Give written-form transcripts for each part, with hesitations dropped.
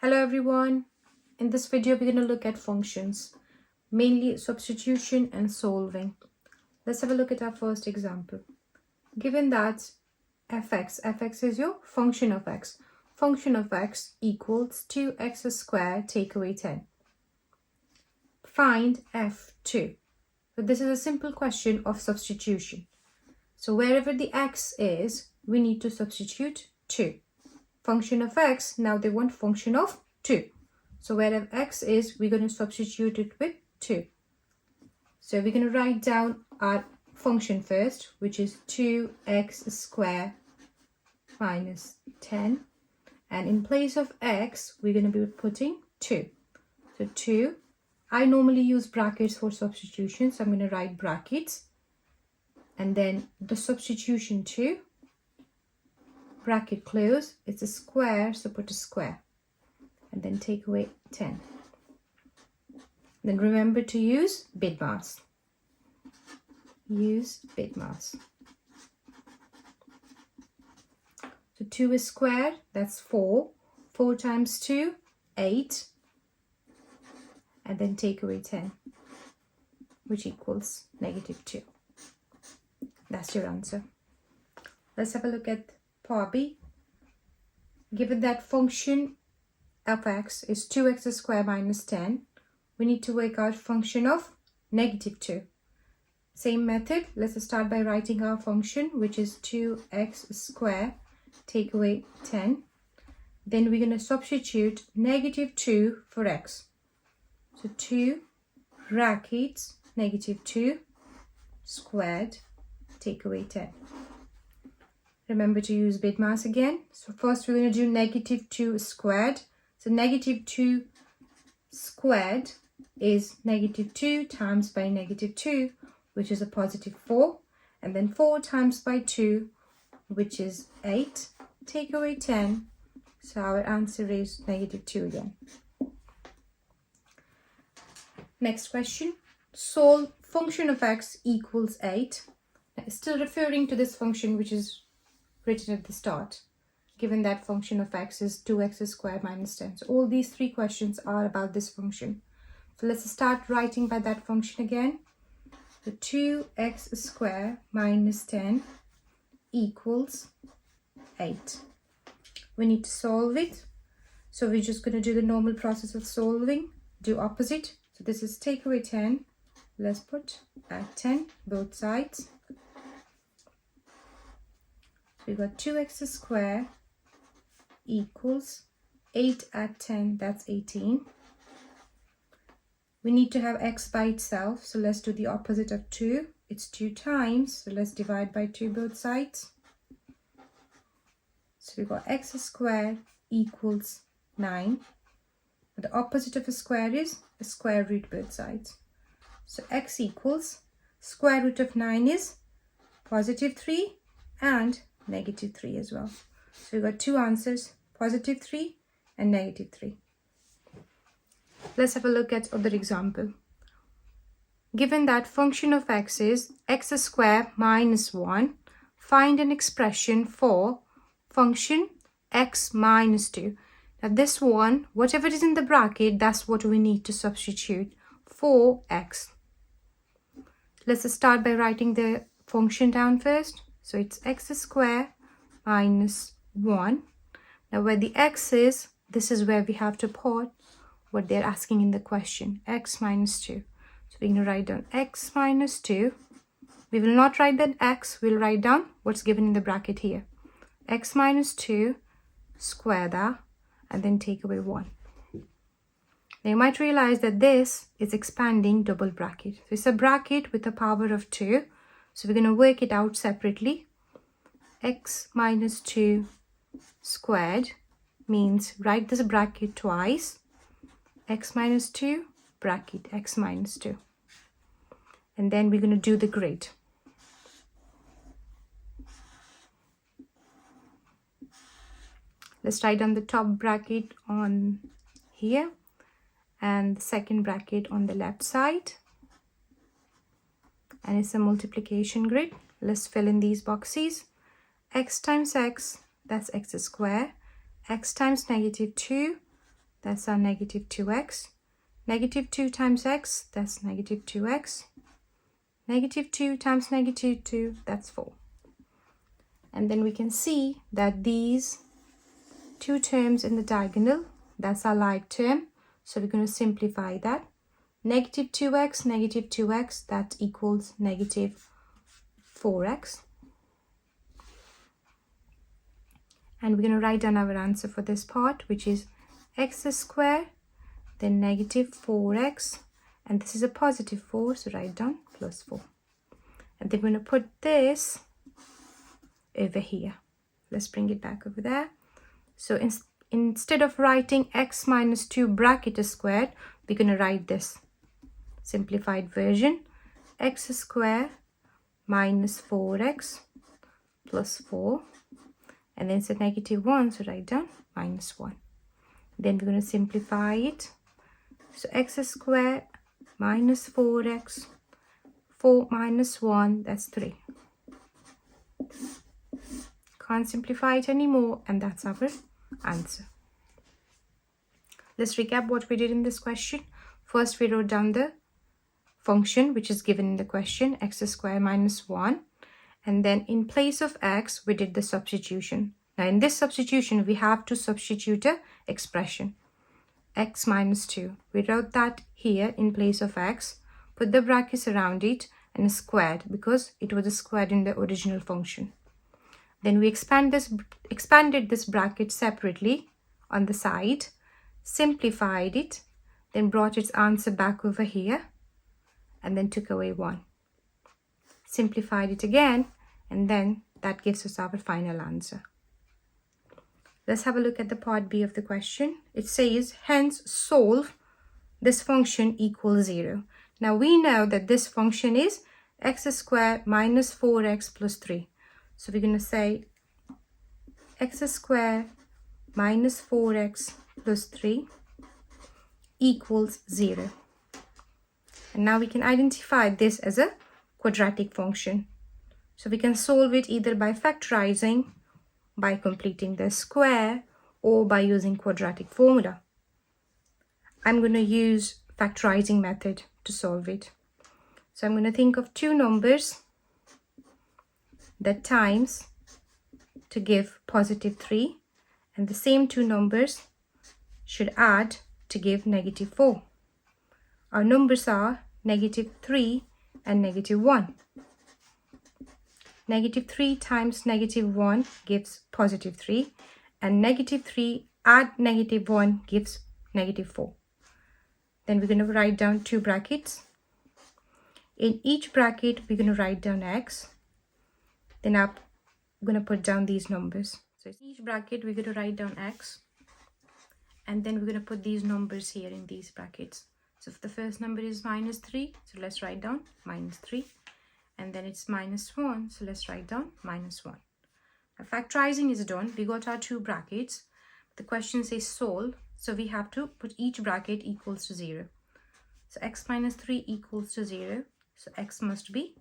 Hello everyone. In this video we're going to look at functions, mainly substitution and solving. Let's have a look at our first example. Given that fx is your function of x equals 2x squared take away 10. Find f2. So this is a simple question of substitution. So wherever the x is, we need to substitute 2. Function of x, now they want function of 2. So wherever x is, we're going to substitute it with 2. So we're going to write down our function first, which is 2x squared minus 10. And in place of x, we're going to be putting 2. So 2. I normally use brackets for substitution, so I'm going to write brackets. And then the substitution 2. Bracket close, it's a square, so put a square and then take away 10. Then remember to use BIDMAS. Use BIDMAS. So 2 is squared, that's 4. 4 times 2, 8. And then take away 10, which equals -2. That's your answer. Let's have a look at part B. Given that function of x is 2x squared minus 10, we need to work out function of -2. Same method, let's start by writing our function, which is 2x squared take away 10. Then we're going to substitute -2 for x. So 2 brackets -2 squared take away 10. Remember to use BIDMAS again. So first we're going to do -2 squared. So -2 squared is -2 times by -2, which is a +4. And then 4 times by 2, which is 8. Take away 10. So our answer is -2 again. Next question. Solve function of x equals 8. Now, still referring to this function which is written at the start, given that function of x is 2x squared minus 10. So all these 3 questions are about this function. So let's start writing by that function again. So 2x squared minus 10 equals 8. We need to solve it. So we're just going to do the normal process of solving. Do opposite. So this is take away 10. Let's put at 10 both sides. We got 2x squared equals 8 at 10, that's 18. We need to have x by itself, so let's do the opposite of 2. It's 2 times, so let's divide by 2 both sides. So we got x squared equals 9. And the opposite of a square is a square root both sides. So x equals square root of 9 is +3 and -3 as well. So we got 2 answers, +3 and -3. Let's have a look at other example. Given that function of x is x squared minus 1, find an expression for function x minus 2. Now this one, whatever is in the bracket, that's what we need to substitute for x. Let's start by writing the function down first. So it's x squared minus 1. Now where the x is, this is where we have to put what they're asking in the question, x minus 2. So we're going to write down x minus 2. We will not write that x, we'll write down what's given in the bracket here. X minus 2, square that, and then take away 1. Now you might realize that this is expanding double bracket. So it's a bracket with a power of 2. So we're going to work it out separately. X minus 2 squared means write this bracket twice. X minus 2 bracket x minus 2. And then we're going to do the grid. Let's write down the top bracket on here and the second bracket on the left side. And it's a multiplication grid. Let's fill in these boxes. X times x, that's x squared. X times -2, that's our negative 2x. Negative 2 times x, that's negative 2x. Negative 2 times negative 2, that's 4. And then we can see that these two terms in the diagonal, that's our like term. So we're going to simplify that. Negative 2x, that equals negative 4x. And we're going to write down our answer for this part, which is x squared, then negative 4x, and this is a positive 4, so write down plus 4. And then we're going to put this over here. Let's bring it back over there. So instead of writing x minus 2 bracket squared, we're going to write this simplified version. X squared minus 4x plus 4. And then it's a negative 1, so write down minus 1. Then we're going to simplify it. So x squared minus 4x, 4 minus 1, that's 3. Can't simplify it anymore, and that's our answer. Let's recap what we did in this question. First, we wrote down the function which is given in the question, x squared minus 1. And then in place of x, we did the substitution. Now in this substitution, we have to substitute a expression, x minus 2. We wrote that here in place of x, put the brackets around it, and squared because it was squared in the original function. Then we expanded this bracket separately on the side, simplified it, then brought its answer back over here, and then took away 1. Simplified it again, and then that gives us our final answer. Let's have a look at the part B of the question. It says, hence solve this function equals 0. Now we know that this function is x squared minus 4x plus 3. So we're going to say x squared minus 4x plus 3 equals 0. And now we can identify this as a quadratic function. So we can solve it either by factorizing, by completing the square, or by using quadratic formula. I'm going to use factorizing method to solve it. So I'm going to think of two numbers that times to give positive 3, and the same two numbers should add to give negative 4. Our numbers are negative 3 and negative 1. Negative 3 times negative 1 gives positive 3, and negative 3 add negative 1 gives negative 4. Then we're going to write down two brackets. In each bracket, we're going to write down x. Then I'm going to put down these numbers. So in each bracket, we're going to write down x. And then we're going to put these numbers here in these brackets. So if the first number is minus 3, so let's write down minus 3. And then it's minus 1, so let's write down minus 1. Now factorizing is done. We got our two brackets. The question says solve, so we have to put each bracket equals to 0. So x minus 3 equals to 0. So x must be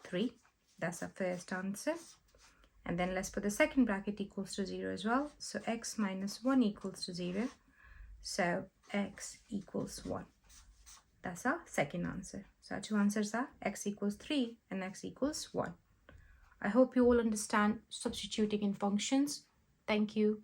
3. That's our first answer. And then let's put the second bracket equals to 0 as well. So x minus 1 equals to 0. So x equals 1. That's our second answer. So our two answers are x equals 3 and x equals 1. I hope you all understand substituting in functions. Thank you.